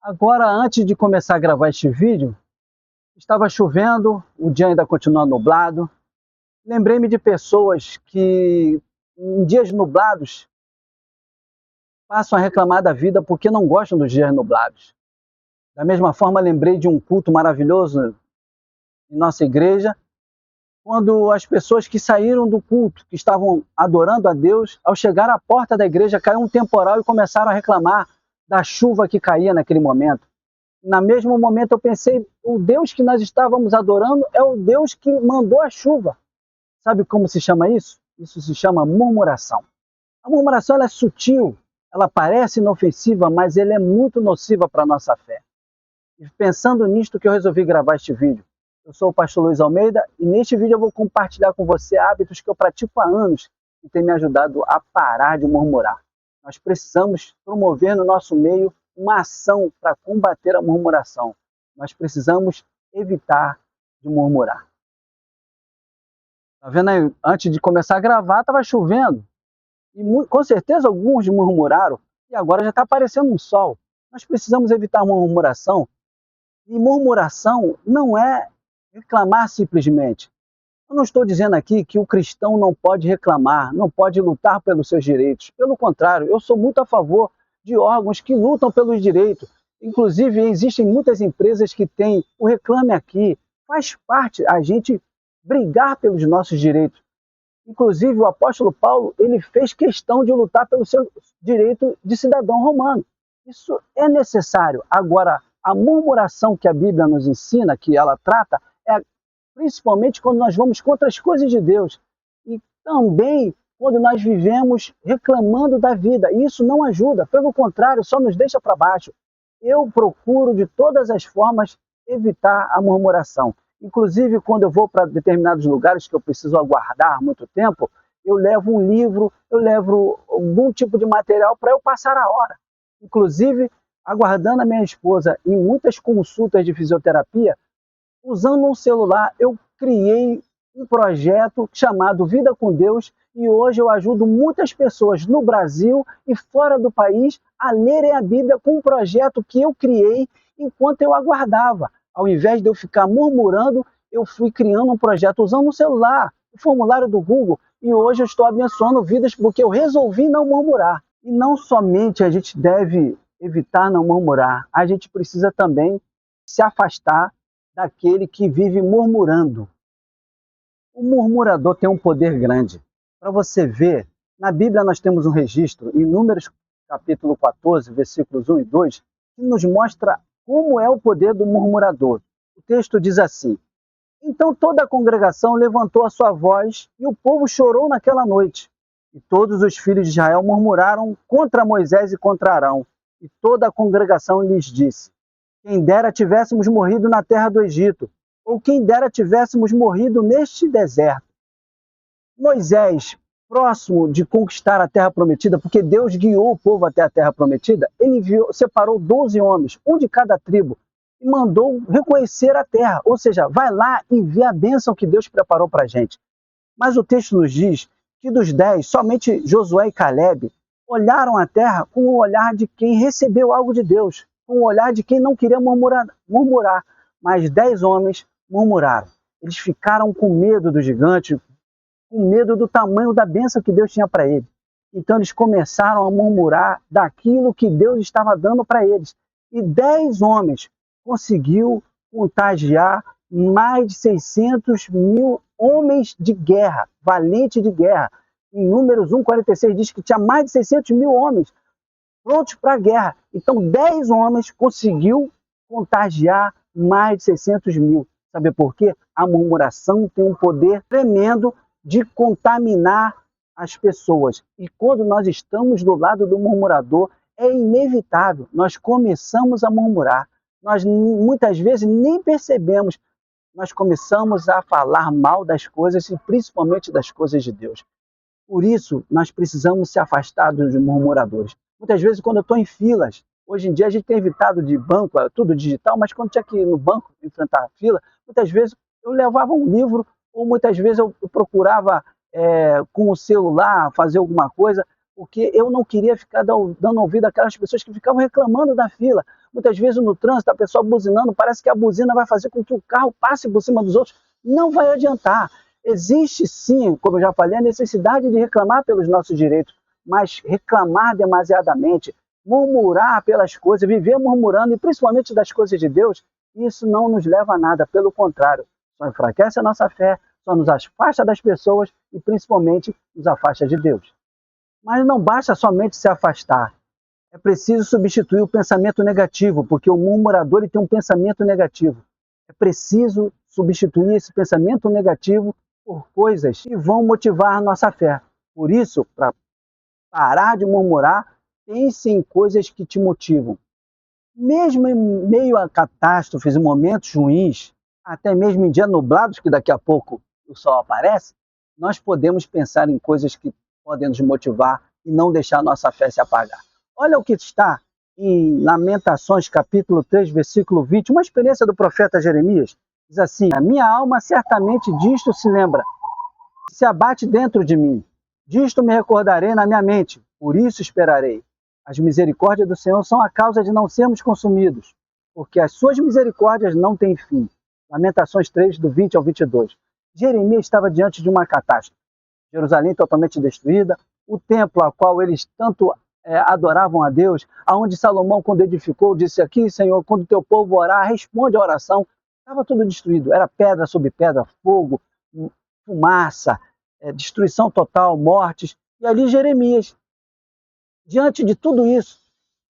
Agora, antes de começar a gravar este vídeo, estava chovendo, o dia ainda continua nublado. Lembrei-me de pessoas que, em dias nublados, passam a reclamar da vida porque não gostam dos dias nublados. Da mesma forma, lembrei de um culto maravilhoso em nossa igreja, quando as pessoas que saíram do culto, que estavam adorando a Deus, ao chegar à porta da igreja, caiu um temporal e começaram a reclamar da chuva que caía naquele momento. No mesmo momento eu pensei, o Deus que nós estávamos adorando é o Deus que mandou a chuva. Sabe como se chama isso? Isso se chama murmuração. A murmuração ela é sutil, ela parece inofensiva, mas ela é muito nociva para a nossa fé. E pensando nisto que eu resolvi gravar este vídeo. Eu sou o pastor Luiz Almeida e neste vídeo eu vou compartilhar com você hábitos que eu pratico há anos e tem me ajudado a parar de murmurar. Nós precisamos promover no nosso meio uma ação para combater a murmuração. Nós precisamos evitar de murmurar. Tá vendo aí? Antes de começar a gravar, estava chovendo. E com certeza alguns murmuraram. E agora já está aparecendo um sol. Nós precisamos evitar uma murmuração. E murmuração não é reclamar simplesmente. Eu não estou dizendo aqui que o cristão não pode reclamar, não pode lutar pelos seus direitos. Pelo contrário, eu sou muito a favor de órgãos que lutam pelos direitos. Inclusive, existem muitas empresas que têm o Reclame Aqui. Faz parte a gente brigar pelos nossos direitos. Inclusive, o apóstolo Paulo, ele fez questão de lutar pelo seu direito de cidadão romano. Isso é necessário. Agora, a murmuração que a Bíblia nos ensina, que ela trata, é principalmente quando nós vamos contra as coisas de Deus. E também quando nós vivemos reclamando da vida. E isso não ajuda, pelo contrário, só nos deixa para baixo. Eu procuro, de todas as formas, evitar a murmuração. Inclusive, quando eu vou para determinados lugares que eu preciso aguardar muito tempo, eu levo um livro, eu levo algum tipo de material para eu passar a hora. Inclusive, aguardando a minha esposa em muitas consultas de fisioterapia, usando um celular, eu criei um projeto chamado Vida com Deus e hoje eu ajudo muitas pessoas no Brasil e fora do país a lerem a Bíblia com um projeto que eu criei enquanto eu aguardava. Ao invés de eu ficar murmurando, eu fui criando um projeto usando um celular, o formulário do Google, e hoje eu estou abençoando vidas porque eu resolvi não murmurar. E não somente a gente deve evitar não murmurar, a gente precisa também se afastar daquele que vive murmurando. O murmurador tem um poder grande. Para você ver, na Bíblia nós temos um registro, em Números capítulo 14, versículos 1 e 2, que nos mostra como é o poder do murmurador. O texto diz assim: então toda a congregação levantou a sua voz e o povo chorou naquela noite. E todos os filhos de Israel murmuraram contra Moisés e contra Arão. E toda a congregação lhes disse: quem dera tivéssemos morrido na terra do Egito, ou quem dera tivéssemos morrido neste deserto. Moisés, próximo de conquistar a terra prometida, porque Deus guiou o povo até a terra prometida, ele separou 12 homens, um de cada tribo, e mandou reconhecer a terra, ou seja, vai lá e vê a bênção que Deus preparou para a gente. Mas o texto nos diz que dos 10, somente Josué e Caleb olharam a terra com o olhar de quem recebeu algo de Deus, com o olhar de quem não queria murmurar, mas 10 homens murmuraram. Eles ficaram com medo do gigante, com medo do tamanho da bênção que Deus tinha para eles. Então eles começaram a murmurar daquilo que Deus estava dando para eles. E 10 homens conseguiu contagiar mais de 600 mil homens de guerra, valentes de guerra. Em Números 1,46 diz que tinha mais de 600 mil homens prontos para a guerra. Então 10 homens conseguiu contagiar mais de 600 mil. Sabe por quê? A murmuração tem um poder tremendo de contaminar as pessoas. E quando nós estamos do lado do murmurador, é inevitável. Nós começamos a murmurar. Nós muitas vezes nem percebemos. Nós começamos a falar mal das coisas e principalmente das coisas de Deus. Por isso, nós precisamos se afastar dos murmuradores. Muitas vezes, quando eu estou em filas, hoje em dia a gente tem evitado de banco, tudo digital, mas quando tinha que ir no banco enfrentar a fila, muitas vezes eu levava um livro ou muitas vezes eu procurava com o celular fazer alguma coisa, porque eu não queria ficar dando ouvido àquelas pessoas que ficavam reclamando da fila. Muitas vezes no trânsito, a pessoa buzinando, parece que a buzina vai fazer com que o carro passe por cima dos outros. Não vai adiantar. Existe sim, como eu já falei, a necessidade de reclamar pelos nossos direitos, mas reclamar demasiadamente, murmurar pelas coisas, viver murmurando, e principalmente das coisas de Deus, isso não nos leva a nada, pelo contrário, só enfraquece a nossa fé, só nos afasta das pessoas e principalmente nos afasta de Deus. Mas não basta somente se afastar, é preciso substituir o pensamento negativo, porque o murmurador ele tem um pensamento negativo. É preciso substituir esse pensamento negativo por coisas que vão motivar a nossa fé. Por isso, para parar de murmurar, pense em coisas que te motivam. Mesmo em meio a catástrofes e momentos ruins, até mesmo em dias nublados, que daqui a pouco o sol aparece, nós podemos pensar em coisas que podem nos motivar e não deixar nossa fé se apagar. Olha o que está em Lamentações, capítulo 3, versículo 20, uma experiência do profeta Jeremias. Diz assim: a minha alma certamente disto se lembra, se abate dentro de mim. Disto me recordarei na minha mente, por isso esperarei. As misericórdias do Senhor são a causa de não sermos consumidos, porque as suas misericórdias não têm fim. Lamentações 3, do 20 ao 22. Jeremias estava diante de uma catástrofe. Jerusalém totalmente destruída, o templo a qual eles tanto adoravam a Deus, aonde Salomão, quando edificou, disse: aqui, Senhor, quando o teu povo orar, responde a oração. Estava tudo destruído, era pedra sobre pedra, fogo, fumaça, destruição total, mortes. E ali Jeremias, diante de tudo isso,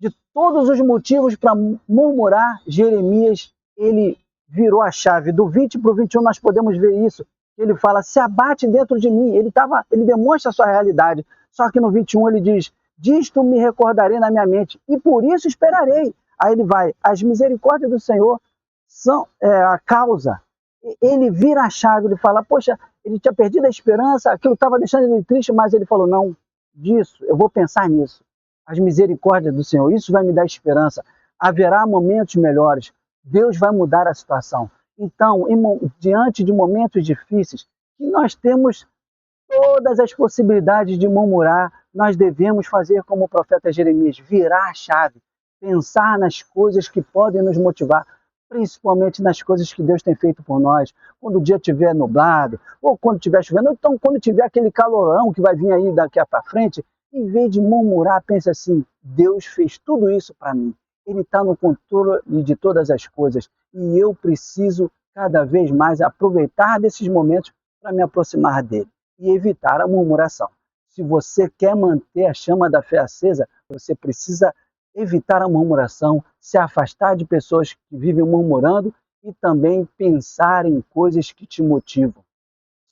de todos os motivos para murmurar, Jeremias, ele virou a chave. Do 20 para o 21 nós podemos ver isso. Ele fala: se abate dentro de mim. Ele demonstra a sua realidade. Só que no 21 ele diz: disto me recordarei na minha mente, e por isso esperarei. Aí ele vai: as misericórdias do Senhor são a causa. Ele vira a chave, ele fala: poxa, ele tinha perdido a esperança, aquilo estava deixando ele triste, mas ele falou: não, disso, eu vou pensar nisso. As misericórdias do Senhor, isso vai me dar esperança. Haverá momentos melhores, Deus vai mudar a situação. Então, diante de momentos difíceis, que nós temos todas as possibilidades de murmurar, nós devemos fazer como o profeta Jeremias, virar a chave, pensar nas coisas que podem nos motivar, principalmente nas coisas que Deus tem feito por nós. Quando o dia estiver nublado, ou quando estiver chovendo, ou então quando tiver aquele calorão que vai vir aí daqui para frente, em vez de murmurar, pense assim: Deus fez tudo isso para mim. Ele está no controle de todas as coisas e eu preciso cada vez mais aproveitar desses momentos para me aproximar dele e evitar a murmuração. Se você quer manter a chama da fé acesa, você precisa evitar a murmuração, se afastar de pessoas que vivem murmurando e também pensar em coisas que te motivam.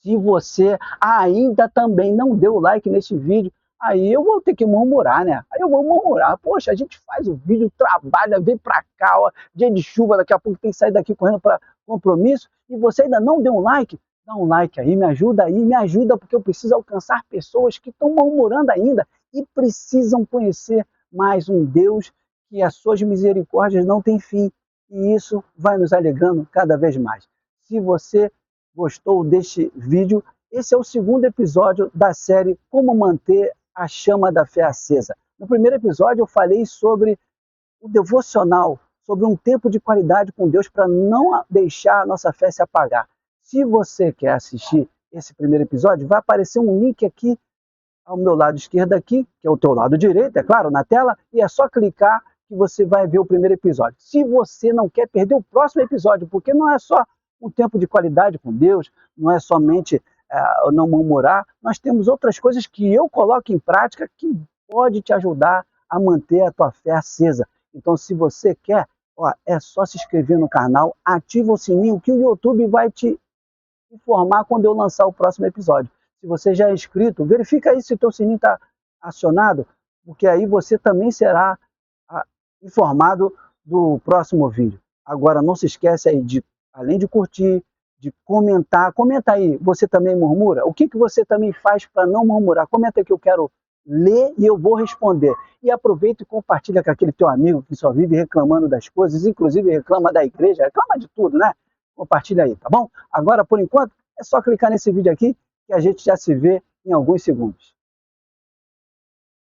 Se você ainda também não deu like nesse vídeo, aí eu vou ter que murmurar, né? Aí eu vou murmurar. Poxa, a gente faz o vídeo, trabalha, vem pra cá, ó, dia de chuva, daqui a pouco tem que sair daqui correndo para compromisso, e você ainda não deu um like? Dá um like aí, me ajuda, porque eu preciso alcançar pessoas que estão murmurando ainda e precisam conhecer mais um Deus que as suas misericórdias não têm fim. E isso vai nos alegrando cada vez mais. Se você gostou deste vídeo, esse é o segundo episódio da série Como Manter a Chama da Fé Acesa. No primeiro episódio eu falei sobre o devocional, sobre um tempo de qualidade com Deus para não deixar a nossa fé se apagar. Se você quer assistir esse primeiro episódio, vai aparecer um link aqui ao meu lado esquerdo aqui, que é o teu lado direito, é claro, na tela, e é só clicar que você vai ver o primeiro episódio. Se você não quer perder o próximo episódio, porque não é só um tempo de qualidade com Deus, não é somente não murmurar, nós temos outras coisas que eu coloco em prática que pode te ajudar a manter a tua fé acesa. Então, se você quer, é só se inscrever no canal, ativa o sininho que o YouTube vai te informar quando eu lançar o próximo episódio. Se você já é inscrito, verifica aí se o teu sininho está acionado, porque aí você também será informado do próximo vídeo. Agora, não se esquece aí de, além de curtir, de comentar. Comenta aí, você também murmura? O que você também faz para não murmurar? Comenta aí que eu quero ler e eu vou responder. E aproveita e compartilha com aquele teu amigo que só vive reclamando das coisas, inclusive reclama da igreja, reclama de tudo, né? Compartilha aí, tá bom? Agora, por enquanto, é só clicar nesse vídeo aqui que a gente já se vê em alguns segundos.